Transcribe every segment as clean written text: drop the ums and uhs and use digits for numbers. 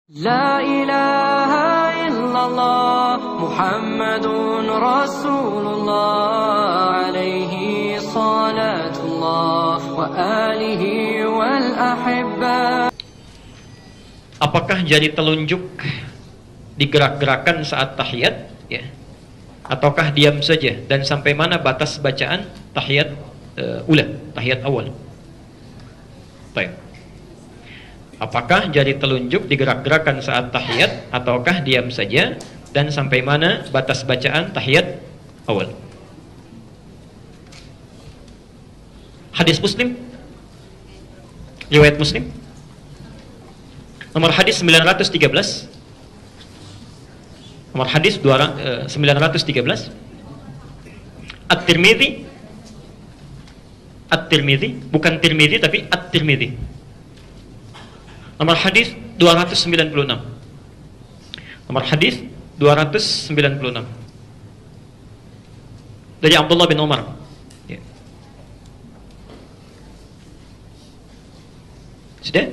La ilaha illallah Muhammadun Rasulullah alaihi salatullah wa alihi wal ahibba. Apakah jari telunjuk digerak-gerakan saat tahiyat, ya? Ataukah diam saja, dan sampai mana batas bacaan tahiyat tahiyat awal? Baik. Apakah jari telunjuk digerak-gerakan saat tahiyat ataukah diam saja, dan sampai mana batas bacaan tahiyat awal? Hadis Muslim, riwayat Muslim, nomor hadis 913, nomor hadis 913. At-Tirmidzi, bukan Tirmidzi tapi At-Tirmidzi. Nomor hadis 296. Nomor hadis 296. Dari Abdullah bin Umar. Ya. Sudah?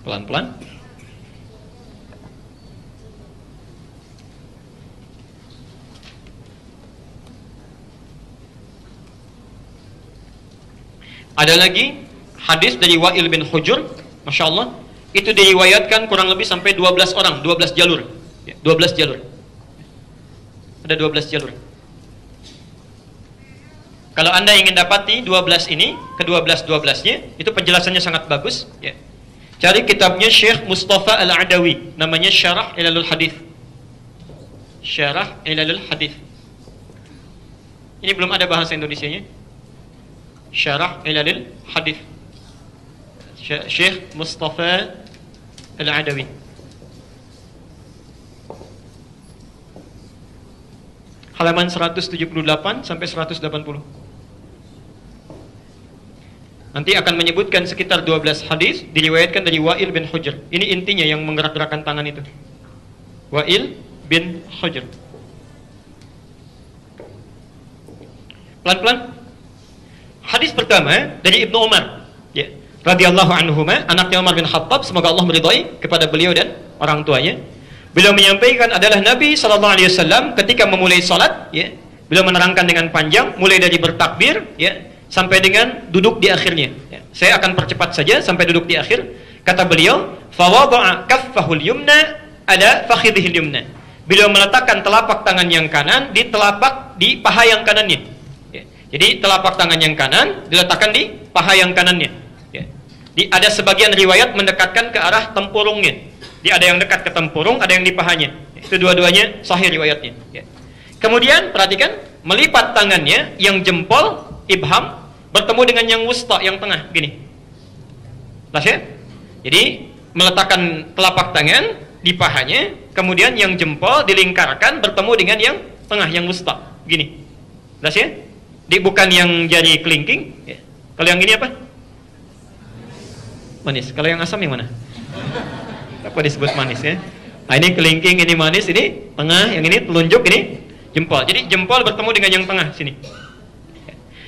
Pelan-pelan. Ada lagi hadis dari Wa'il bin Hujur, Masya Allah, itu diriwayatkan kurang lebih sampai 12 orang, 12 jalur, 12 jalur. Ada 12 jalur. Kalau Anda ingin dapati 12 ini, ke-12-12-nya, itu penjelasannya sangat bagus, ya. Cari kitabnya Syekh Mustafa Al-Adawi, namanya Syarah Ilalul Hadith. Syarah Ilalul Hadith. Ini belum ada bahasa Indonesianya. Syarah Ilalul Hadith, Syekh Mustafa Al-Adawi. Halaman 178 sampai 180. Nanti akan menyebutkan sekitar 12 hadis diriwayatkan dari Wa'il bin Hujr. Ini intinya yang menggerak-gerakkan tangan itu. Wa'il bin Hujr. Pelan-pelan. Hadis pertama dari Ibnu Umar, ya, radhiyallahu anhuma, anaknya Umar bin Khattab, semoga Allah meridhai kepada beliau dan orang tuanya. Beliau menyampaikan adalah Nabi sallallahu alaihi wasallam ketika memulai salat, ya, beliau menerangkan dengan panjang mulai dari bertakbir, ya, sampai dengan duduk di akhirnya. Ya. Saya akan percepat saja sampai duduk di akhir. Kata beliau, fa wada'a kaffahul yumna ala fakhidhil yumna. Beliau meletakkan telapak tangan yang kanan di paha yang kanannya. Jadi telapak tangan yang kanan diletakkan di paha yang kanannya. Ya. Ada sebagian riwayat mendekatkan ke arah tempurungnya. Ada yang dekat ke tempurung, ada yang di pahanya. Itu dua-duanya sahih riwayatnya. Ya. Kemudian perhatikan, melipat tangannya yang jempol ibham bertemu dengan yang wusta yang tengah, gini. Ya? Jadi meletakkan telapak tangan di pahanya, kemudian yang jempol dilingkarkan bertemu dengan yang tengah, yang wusta, gini. Ya? Bukan yang jari kelingking, ya. Kalau yang ini apa? Manis. Kalau yang asam yang mana? Apa disebut manis, ya? Nah, ini kelingking, ini manis, ini tengah, yang ini telunjuk, ini jempol. Jadi jempol bertemu dengan yang tengah sini.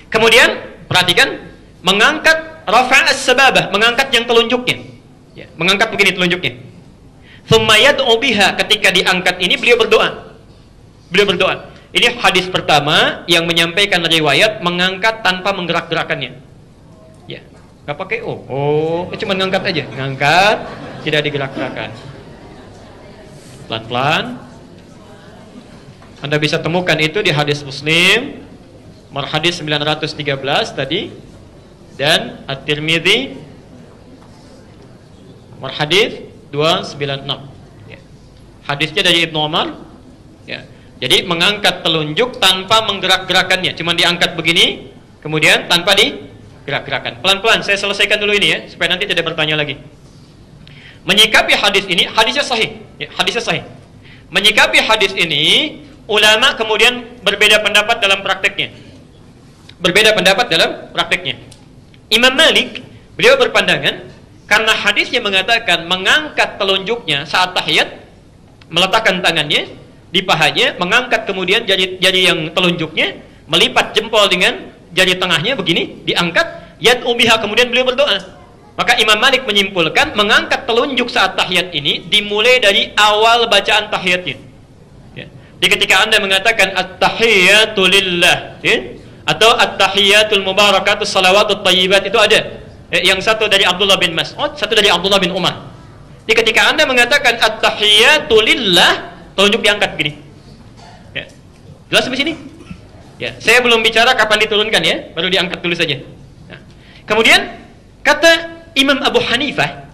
Kemudian perhatikan, mengangkat rafa'as sababah, mengangkat yang telunjuknya. Ya, mengangkat begini telunjuknya. Tsumma yad'u biha, ketika diangkat ini beliau berdoa. Beliau berdoa. Ini hadis pertama yang menyampaikan riwayat mengangkat tanpa menggerak-gerakannya. Ya, nggak pakai cuma ngangkat aja, ngangkat, tidak digerak-gerakan. Pelan-pelan. Anda bisa temukan itu di hadis Muslim, nomor hadis 913 tadi, dan At-Tirmidzi, nomor hadis 296. Ya. Hadisnya dari Ibnu Umar. Ya. Jadi mengangkat telunjuk tanpa menggerak-gerakannya, cuma diangkat begini, kemudian tanpa digerak-gerakan. Pelan-pelan, saya selesaikan dulu ini ya, supaya nanti tidak bertanya lagi. Menyikapi hadis ini, hadisnya sahih, ya, hadisnya sahih. Menyikapi hadis ini, ulama kemudian berbeda pendapat dalam prakteknya. Berbeda pendapat dalam prakteknya. Imam Malik, beliau berpandangan, karena hadisnya mengatakan mengangkat telunjuknya saat tahiyat, meletakkan tangannya di pahanya, mengangkat kemudian jari yang telunjuknya, melipat jempol dengan jari tengahnya begini, diangkat, yad'u biha, kemudian beliau berdoa. Maka Imam Malik menyimpulkan mengangkat telunjuk saat tahiyat ini dimulai dari awal bacaan tahiyatnya. Ya. Jadi ketika Anda mengatakan at-tahiyatu lillah, ya, atau at-tahiyatul mubarakatus salawatut thayyibat, itu ada. Ya, yang satu dari Abdullah bin Mas'ud, satu dari Abdullah bin Umar. Jadi ketika Anda mengatakan at-tahiyatu lillah, telunjuk diangkat begini. Ya. Jelas sampai sini? Ya, saya belum bicara kapan diturunkan ya, baru diangkat dulu saja. Nah. Kemudian kata Imam Abu Hanifah,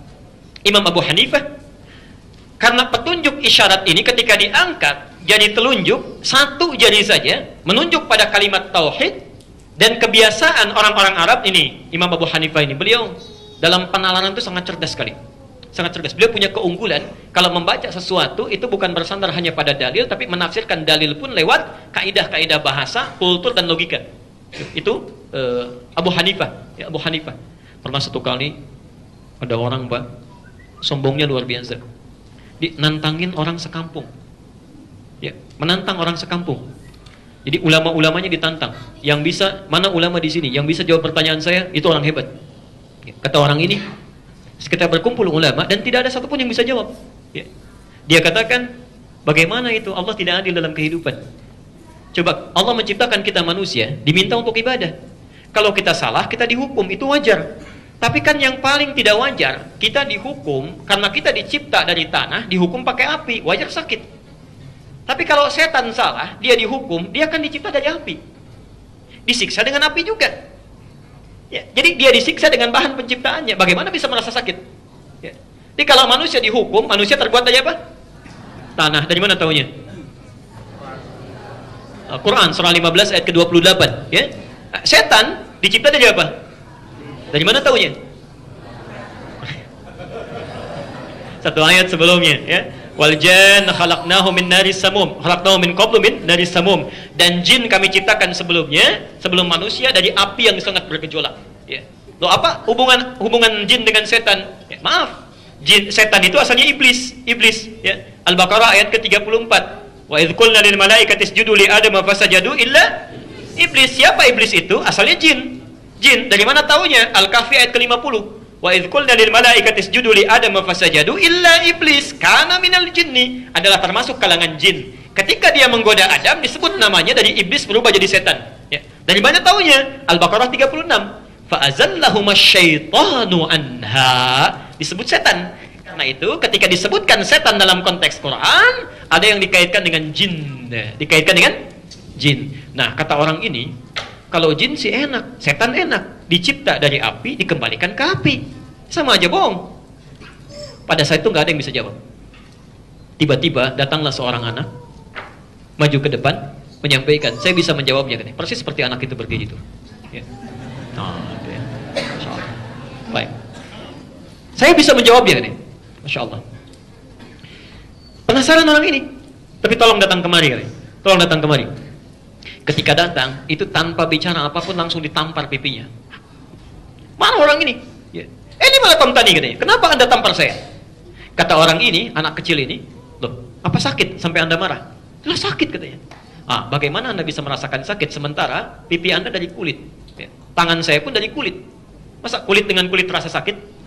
karena petunjuk isyarat ini ketika diangkat jadi telunjuk, satu jari saja menunjuk pada kalimat tauhid, dan kebiasaan orang-orang Arab ini, Imam Abu Hanifah ini, beliau dalam penalaran itu sangat cerdas sekali. Sangat cerdas. Beliau punya keunggulan, kalau membaca sesuatu itu bukan bersandar hanya pada dalil, tapi menafsirkan dalil pun lewat kaidah-kaidah bahasa, kultur, dan logika. Itu Abu Hanifah. Ya, Abu Hanifah. Pernah satu kali ada orang, Pak, sombongnya luar biasa. Nantangin orang sekampung. Ya, menantang orang sekampung. Jadi ulama-ulamanya ditantang. Yang bisa, mana ulama di sini yang bisa jawab pertanyaan saya, itu orang hebat. Ya, kata orang ini, sekitar berkumpul ulama dan tidak ada satupun yang bisa jawab. Ya. Dia katakan, bagaimana itu Allah tidak adil dalam kehidupan? Coba, Allah menciptakan kita manusia, diminta untuk ibadah. Kalau kita salah, kita dihukum, itu wajar. Tapi kan yang paling tidak wajar, kita dihukum karena kita dicipta dari tanah, dihukum pakai api, wajar sakit. Tapi kalau setan salah, dia dihukum, dia kan dicipta dari api, disiksa dengan api juga. Ya, jadi dia disiksa dengan bahan penciptaannya, bagaimana bisa merasa sakit? Ya. Jadi kalau manusia dihukum, manusia terbuat dari apa? Tanah. Dari mana taunya? Al-Quran surah 15 ayat ke-28. Ya. Setan dicipta dari apa? Dari mana taunya? Satu ayat sebelumnya, ya. Wal janna khalaqnahu min naris samum, khalaqnahu min qablu min naris samum. Dan jin kami ciptakan sebelumnya, sebelum manusia, dari api yang sangat bergejolak. Ya. Loh, apa hubungan jin dengan setan? Ya, maaf. Setan itu asalnya iblis, ya. Al-Baqarah ayat ke-34. Wa idz qulna lil malaikati isjudu li adama fasajadu illa iblis. Siapa iblis itu? Asalnya jin. Jin. Dari mana taunya? Al-Kahfi ayat ke-50. Wa idz qulna lil malaikati isjudu li adama fasajadu illa iblis kana minal jinni, adalah termasuk kalangan jin. Ketika dia menggoda Adam, disebut namanya dari iblis berubah jadi setan. Ya. Dari mana taunya? Al-Baqarah 36. Fa azallahuma syaitanu anha, disebut setan. Karena itu ketika disebutkan setan dalam konteks Quran, ada yang dikaitkan dengan jin. Dikaitkan dengan jin. Nah, kata orang ini, kalau jin sih enak, setan enak, dicipta dari api, dikembalikan ke api, sama aja bohong. Pada saat itu nggak ada yang bisa jawab. Tiba-tiba datanglah seorang anak, maju ke depan, menyampaikan, saya bisa menjawabnya, kan? Persis seperti anak itu berdiri itu. Ya. Nah, itu ya. Masya Allah. Baik. Saya bisa menjawabnya, kan? Masya Allah. Penasaran orang ini, tapi tolong datang kemari, kan? Tolong datang kemari. Ketika datang, itu tanpa bicara apapun langsung ditampar pipinya. Mana orang ini? Ya. Ini malah Tom tadi, katanya. Kenapa Anda tampar saya? Kata orang ini, anak kecil ini, loh, apa sakit sampai Anda marah? Lah sakit, katanya. Ah, bagaimana Anda bisa merasakan sakit sementara pipi Anda dari kulit? Ya. Tangan saya pun dari kulit. Masa kulit dengan kulit terasa sakit?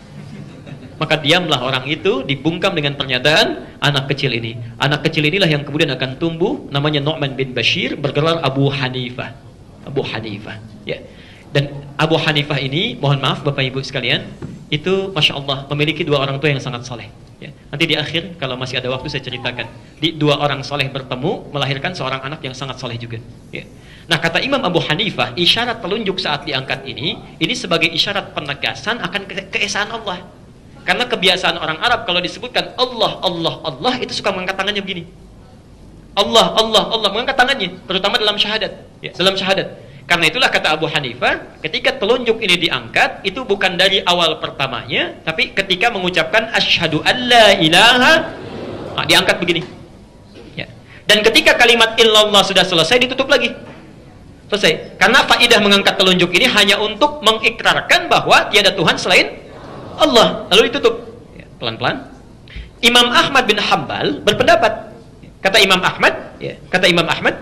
Maka diamlah orang itu, dibungkam dengan pernyataan anak kecil ini. Anak kecil inilah yang kemudian akan tumbuh, namanya Nu'man bin Bashir, bergelar Abu Hanifah. Abu Hanifah. Ya. Dan Abu Hanifah ini, mohon maaf Bapak Ibu sekalian, itu Masya Allah memiliki dua orang tua yang sangat soleh. Ya. Nanti di akhir, kalau masih ada waktu saya ceritakan. Dua orang soleh bertemu, melahirkan seorang anak yang sangat soleh juga. Ya. Nah, kata Imam Abu Hanifah, isyarat telunjuk saat diangkat ini sebagai isyarat penegasan akan keesaan Allah. Karena kebiasaan orang Arab kalau disebutkan Allah, Allah, Allah, itu suka mengangkat tangannya begini. Allah, Allah, Allah, mengangkat tangannya, terutama dalam syahadat. Ya, dalam syahadat. Karena itulah kata Abu Hanifah, ketika telunjuk ini diangkat, itu bukan dari awal pertamanya, tapi ketika mengucapkan asyhadu an la ilaha, diangkat begini. Ya. Dan ketika kalimat illallah sudah selesai, ditutup lagi. Selesai. Karena faidah mengangkat telunjuk ini hanya untuk mengikrarkan bahwa tiada Tuhan selain Allah, lalu ditutup. Pelan-pelan. Imam Ahmad bin Hanbal berpendapat, kata Imam Ahmad,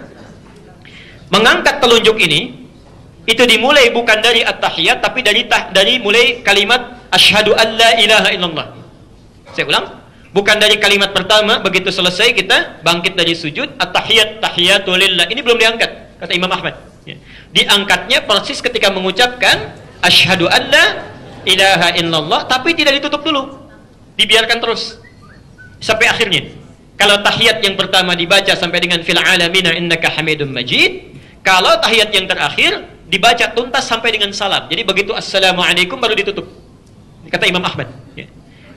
mengangkat telunjuk ini itu dimulai bukan dari at-tahiyat, tapi dari mulai kalimat Asyhadu an la ilaha illallah. Saya ulang, bukan dari kalimat pertama begitu selesai kita bangkit dari sujud at-tahiyat tahiyatu lillah. Ini belum diangkat kata Imam Ahmad. Ya. Diangkatnya persis ketika mengucapkan asyhadu an la ilaha illallah, tapi tidak ditutup dulu. Dibiarkan terus sampai akhirnya. Kalau tahiyat yang pertama dibaca sampai dengan fil alamina innaka hamidum majid, kalau tahiyat yang terakhir dibaca tuntas sampai dengan salam. Jadi begitu assalamualaikum baru ditutup. Kata Imam Ahmad. Ya.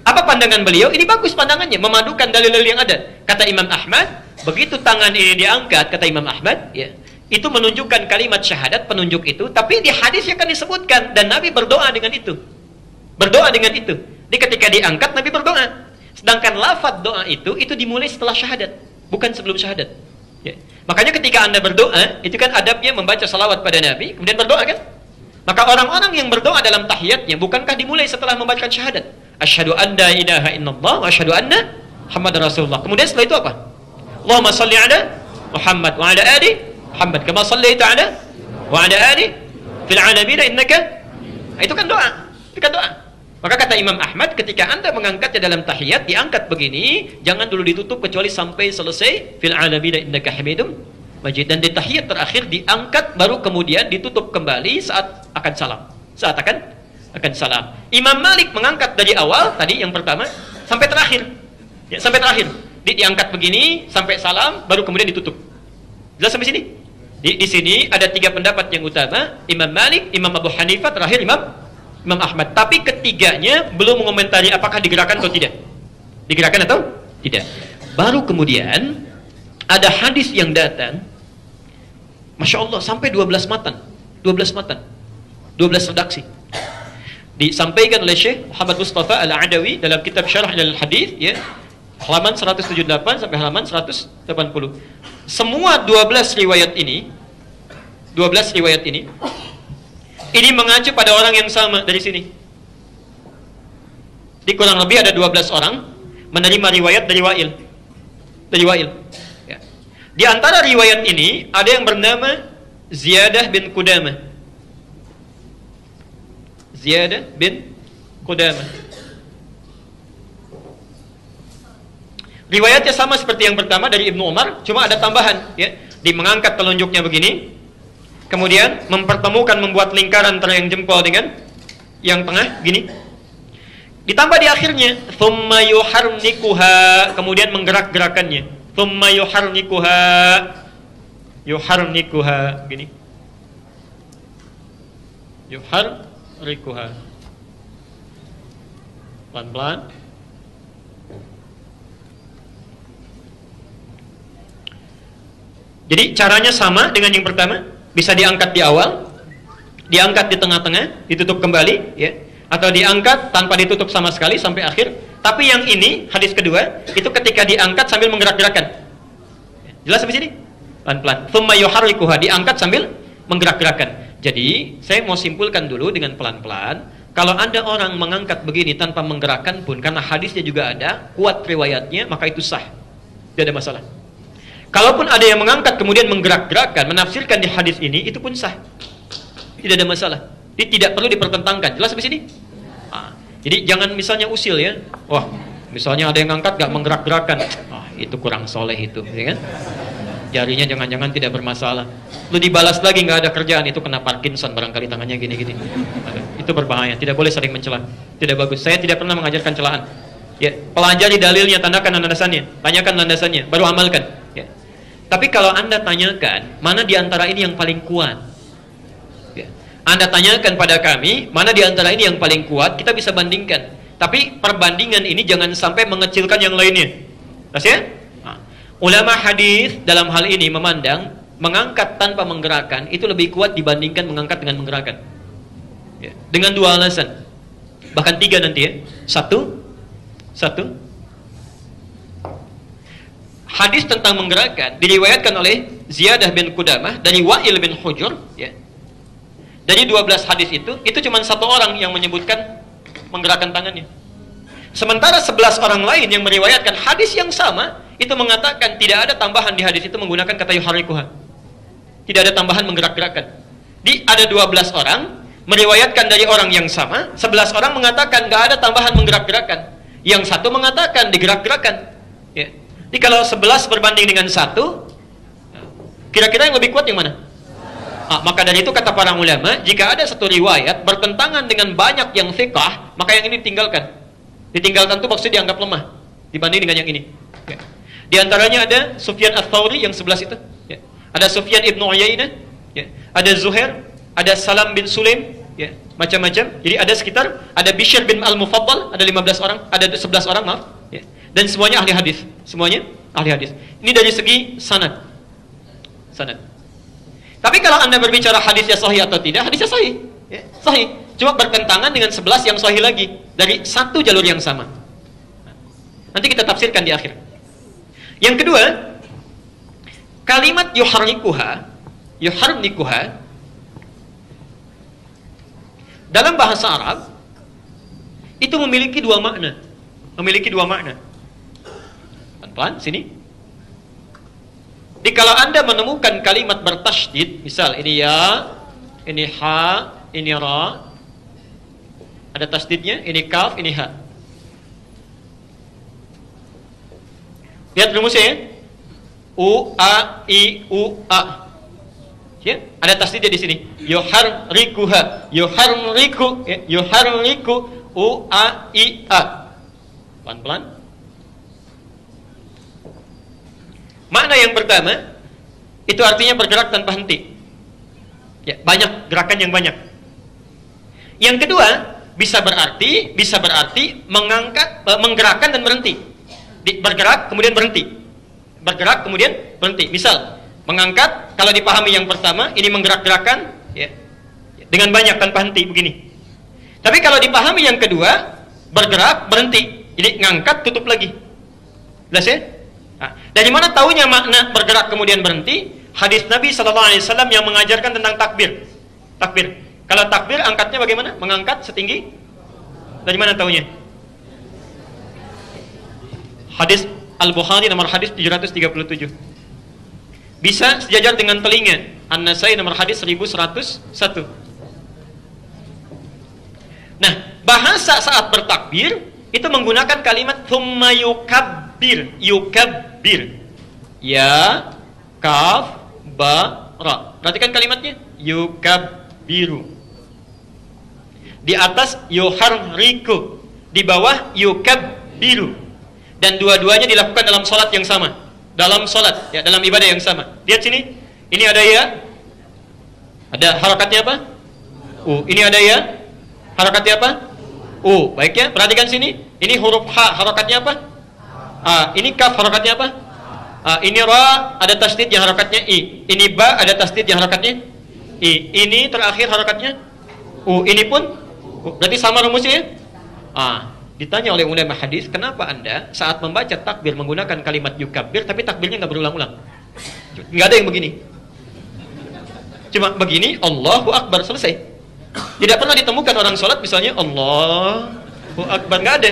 Apa pandangan beliau? Ini bagus pandangannya, memadukan dalil-dalil yang ada. Kata Imam Ahmad, begitu tangan ini diangkat, kata Imam Ahmad, ya, itu menunjukkan kalimat syahadat, penunjuk itu, tapi di hadisnya kan disebutkan, dan Nabi berdoa dengan itu. Berdoa dengan itu. Jadi ketika diangkat, Nabi berdoa. Sedangkan lafaz doa itu dimulai setelah syahadat, bukan sebelum syahadat. Ya. Makanya ketika Anda berdoa, itu kan adabnya membaca salawat pada Nabi, kemudian berdoa kan? Maka orang-orang yang berdoa dalam tahiyatnya, bukankah dimulai setelah membacakan syahadat? Asyhadu an la ilaha illallah wa asyhadu anna Muhammadar Rasulullah. Kemudian setelah itu apa? Allahumma salli ala Muhammad wa ala ali Muhammad kama sallaita ala wa ala ali fil alamin innaka. Itu kan doa. Itu kan doa. Maka kata Imam Ahmad, ketika Anda mengangkatnya dalam tahiyat, diangkat begini, jangan dulu ditutup kecuali sampai selesai fil alamin innaka hamidum majid. Dan di tahiyat terakhir diangkat baru kemudian ditutup kembali saat akan salam. Saat akan salam. Imam Malik mengangkat dari awal tadi yang pertama sampai terakhir. Ya, sampai terakhir. Diangkat begini sampai salam baru kemudian ditutup. Jelas sampai sini? Di sini ada 3 pendapat yang utama, Imam Malik, Imam Abu Hanifah, terakhir Imam Ahmad. Tapi ketiganya belum mengomentari apakah digerakkan atau tidak. Digerakkan atau tidak. Baru kemudian ada hadis yang datang, Masya Allah, sampai 12 matan. 12 matan. 12 redaksi. Disampaikan oleh Syekh Muhammad Mustafa Al-Adawi dalam kitab Syarah Ilal Hadis, ya, halaman 178 sampai halaman 180. Semua 12 riwayat ini mengacu pada orang yang sama dari sini. Di kurang lebih ada 12 orang menerima riwayat dari Wa'il. Ya. Di antara riwayat ini ada yang bernama Ziyadah bin Qudamah. Ziyadah bin Qudamah. Riwayatnya sama seperti yang pertama dari Ibnu Umar, cuma ada tambahan, ya. Di mengangkat telunjuknya begini, kemudian membuat lingkaran antara yang jempol dengan yang tengah gini. Ditambah di akhirnya, thumma yuharnikuha, kemudian menggerak-gerakannya. Thumma yuharnikuha gini. Yuharnikuha. Pelan-pelan. Jadi caranya sama dengan yang pertama, bisa diangkat di awal, diangkat di tengah-tengah, ditutup kembali, ya, atau diangkat tanpa ditutup sama sekali sampai akhir. Tapi yang ini hadis kedua itu ketika diangkat sambil menggerak-gerakkan. Jelas sampai sini? Pelan-pelan. Tsumma yuharrikuha, diangkat sambil menggerak-gerakkan. Jadi saya mau simpulkan dulu dengan pelan-pelan. Kalau ada orang mengangkat begini tanpa menggerakkan pun, karena hadisnya juga ada, kuat riwayatnya, maka itu sah, tidak ada masalah. Kalaupun ada yang mengangkat kemudian menggerak-gerakkan, menafsirkan di hadis ini, itu pun sah, tidak ada masalah. Jadi tidak perlu dipertentangkan. Jelas sampai sini? Nah, jadi jangan misalnya usil, ya. Wah, misalnya ada yang angkat gak menggerak-gerakkan, itu kurang soleh itu, ya kan? Jarinya jangan-jangan tidak bermasalah. Lu dibalas lagi nggak ada kerjaan, itu kena Parkinson barangkali tangannya gini-gini. Itu berbahaya. Tidak boleh sering mencela. Tidak bagus. Saya tidak pernah mengajarkan celaan. Ya, pelajari dalilnya, tandakan landasannya, tanyakan landasannya, baru amalkan. Ya. Tapi kalau Anda tanyakan mana di antara ini yang paling kuat, ya. Anda tanyakan pada kami mana di antara ini yang paling kuat, kita bisa bandingkan. Tapi perbandingan ini jangan sampai mengecilkan yang lainnya. Terus ya? Ulama hadis dalam hal ini memandang mengangkat tanpa menggerakkan itu lebih kuat dibandingkan mengangkat dengan menggerakkan. Ya. Dengan 2 alasan, bahkan 3 nanti, ya. Satu, hadis tentang menggerakkan diriwayatkan oleh Ziyadah bin Qudamah dari Wa'il bin Hujur. Ya. Dari 12 hadis itu cuma 1 orang yang menyebutkan menggerakkan tangannya. Sementara 11 orang lain yang meriwayatkan hadis yang sama itu mengatakan tidak ada tambahan di hadis itu menggunakan kata yuharrikuha. Tidak ada tambahan menggerak-gerakkan. Ada 12 orang meriwayatkan dari orang yang sama, 11 orang mengatakan nggak ada tambahan menggerak-gerakan. Yang satu mengatakan digerak-gerakan. Ya. Jadi kalau 11 berbanding dengan 1, kira-kira yang lebih kuat yang mana? Maka dari itu kata para ulama, jika ada satu riwayat bertentangan dengan banyak yang thiqah, maka yang ini ditinggalkan. Ditinggalkan itu maksudnya dianggap lemah dibanding dengan yang ini. Ya. Di antaranya ada Sufyan Ats-Tsauri yang 11 itu. Ya. Ada Sufyan Ibnu Uyainah, ya. Ada Zuhair, ada Salam bin Sulaim, ya. Macam-macam. Jadi ada sekitar, ada Bishr bin Al-Mufaddal, ada 15 orang, ada 11 orang, maaf. Ya. Dan semuanya ahli hadis. Semuanya ahli hadis. Ini dari segi sanad. Sanad. Tapi kalau Anda berbicara hadisnya sahih atau tidak, hadisnya sahih. Ya, sahih. Cuma bertentangan dengan 11 yang sahih lagi. Dari satu jalur yang sama. Nanti kita tafsirkan di akhir. Yang kedua, kalimat yuharnikuha dalam bahasa Arab itu memiliki dua makna. Pelan-pelan, sini. Jadi kalau Anda menemukan kalimat bertasydid, misal ini ya, ini ha, ini ra, ada tasydidnya, ini kaf, ini ha. Lihat rumusnya ya. U, A, I, U, A. Ya, ada tasydidnya di sini. Yuharrikuha, yuharriku, ya, yuharriku, U, A, I, A. Pelan-pelan. Makna yang pertama, itu artinya bergerak tanpa henti. Ya, banyak, gerakan yang banyak. Yang kedua, bisa berarti mengangkat, menggerakkan dan berhenti. Bergerak kemudian berhenti. Bergerak kemudian berhenti. Misal, mengangkat, kalau dipahami yang pertama, ini menggerak-gerakan, ya, dengan banyak tanpa henti, begini. Tapi kalau dipahami yang kedua, bergerak, berhenti. Jadi ngangkat, tutup lagi. Jelas ya? Nah, dari mana taunya makna bergerak kemudian berhenti? Hadis Nabi SAW yang mengajarkan tentang takbir. Takbir. Kalau takbir angkatnya bagaimana? Mengangkat setinggi? Dari mana taunya? Hadis Al-Bukhari nomor hadis 737. Bisa sejajar dengan telinga. An-Nasai nomor hadis 1101. Nah, bahasa saat bertakbir itu menggunakan kalimat thumma yukabbir. Yukabbir. Ya, kaf, ba, ra. Perhatikan kalimatnya. Yukabbiru. Di atas yuharriku. Di bawah yukabbiru. Dan dua-duanya dilakukan dalam salat yang sama. Dalam salat, ya, dalam ibadah yang sama. Lihat sini. Ini ada ya. Ada harakatnya apa? Ini ada ya. Harakatnya apa? Baik ya. Perhatikan sini. Ini huruf ha, harakatnya apa? Ini kaf, harakatnya apa? Ini ra, ada tasdid yang harakatnya i. Ini ba, ada tasdid yang harakatnya i. Ini terakhir harakatnya ini pun berarti sama rumusnya ya? Ditanya oleh ulama hadis, kenapa Anda saat membaca takbir menggunakan kalimat yukabbir tapi takbirnya nggak berulang-ulang? Nggak ada yang begini. Cuma begini, Allahu Akbar, selesai. Tidak pernah ditemukan orang sholat misalnya Allahu Akbar, nggak ada.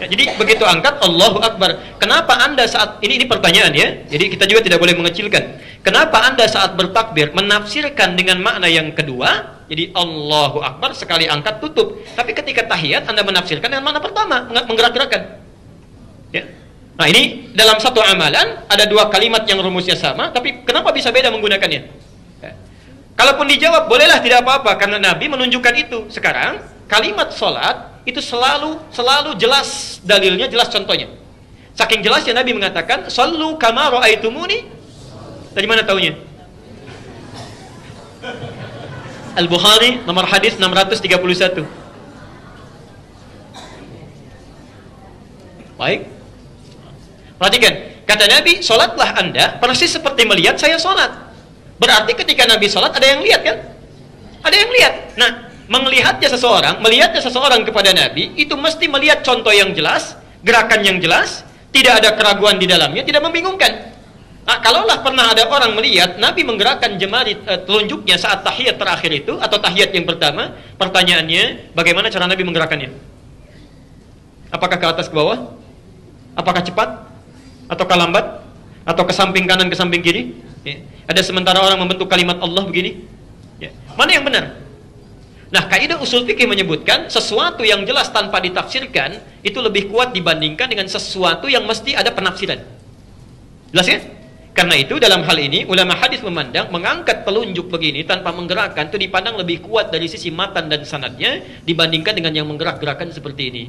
Ya, jadi begitu angkat Allahu Akbar. Kenapa Anda saat ini pertanyaan ya? Jadi kita juga tidak boleh mengecilkan. Kenapa Anda saat bertakbir menafsirkan dengan makna yang kedua? Jadi Allahu Akbar sekali angkat tutup. Tapi ketika tahiyat Anda menafsirkan dengan makna pertama, menggerak-gerakan. Ya. Nah, ini dalam satu amalan ada dua kalimat yang rumusnya sama, tapi kenapa bisa beda menggunakannya? Ya. Kalaupun dijawab, bolehlah, tidak apa-apa karena Nabi menunjukkan itu. Sekarang kalimat sholat itu selalu jelas dalilnya, jelas contohnya. Saking jelasnya Nabi mengatakan, "Shallu kama ra'aitumuni." Dari mana taunya? Al-Bukhari nomor hadis 631. Baik. Perhatikan, kata Nabi, "Salatlah Anda persis seperti melihat saya salat." Berarti ketika Nabi salat ada yang lihat kan? Ada yang lihat. Nah, melihatnya seseorang kepada Nabi itu mesti melihat contoh yang jelas, gerakan yang jelas, tidak ada keraguan di dalamnya, tidak membingungkan. Nah, kalaulah pernah ada orang melihat Nabi menggerakkan jemari telunjuknya saat tahiyat terakhir itu atau tahiyat yang pertama, pertanyaannya, bagaimana cara Nabi menggerakkannya? Apakah ke atas ke bawah? Apakah cepat? Atau lambat? Atau ke samping kanan ke samping kiri? Ya. Ada sementara orang membentuk kalimat Allah begini. Ya. Mana yang benar? Nah, kaidah usul fikih menyebutkan sesuatu yang jelas tanpa ditafsirkan itu lebih kuat dibandingkan dengan sesuatu yang mesti ada penafsiran. Jelas ya? Karena itu dalam hal ini ulama hadis memandang mengangkat telunjuk begini tanpa menggerakkan itu dipandang lebih kuat dari sisi matan dan sanadnya dibandingkan dengan yang menggerak-gerakan seperti ini.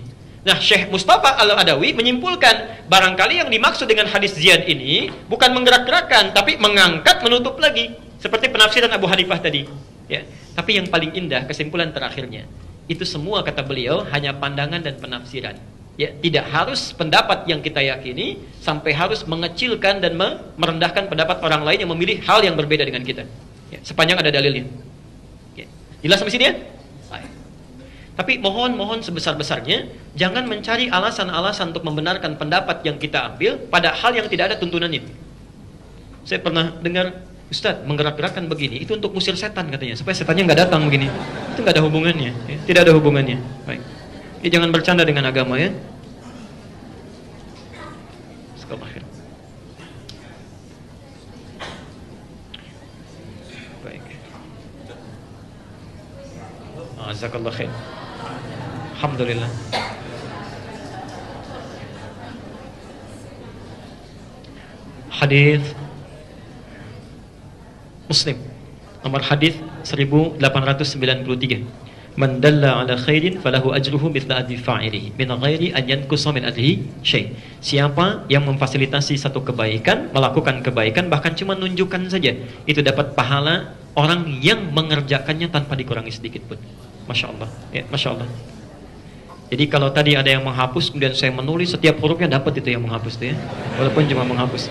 Nah, Syekh Mustafa Al-Adawi menyimpulkan barangkali yang dimaksud dengan hadis Ziyad ini bukan menggerak-gerakan tapi mengangkat menutup lagi seperti penafsiran Abu Hanifah tadi. Ya, tapi yang paling indah kesimpulan terakhirnya itu semua kata beliau hanya pandangan dan penafsiran. Ya, tidak harus pendapat yang kita yakini sampai harus mengecilkan dan merendahkan pendapat orang lain yang memilih hal yang berbeda dengan kita. Ya, sepanjang ada dalilnya. Ya, jelas sampai sini ya? Baik. Tapi mohon sebesar-besarnya jangan mencari alasan-alasan untuk membenarkan pendapat yang kita ambil pada hal yang tidak ada tuntunannya. Saya pernah dengar Ustadz, menggerak-gerakkan begini itu untuk musir setan katanya, supaya setannya nggak datang begini. Itu nggak ada hubungannya, ya. Tidak ada hubungannya. Baik. Ya, jangan bercanda dengan agama ya. Sekalian. Baik. Jazakallah khair. Alhamdulillah. Hadis Muslim nomor hadis 1893. Man dalla ala khairin falahu ajruhu mithla ajri fa'ilihi min ghairi an yanqusa min ajrihi syai'. Siapa yang memfasilitasi satu kebaikan, melakukan kebaikan bahkan cuma nunjukkan saja, itu dapat pahala orang yang mengerjakannya tanpa dikurangi sedikit pun. Masya Allah, ya, Masya Allah. Jadi kalau tadi ada yang menghapus kemudian saya menulis setiap hurufnya, dapat itu yang menghapus tuh ya, walaupun cuma menghapus.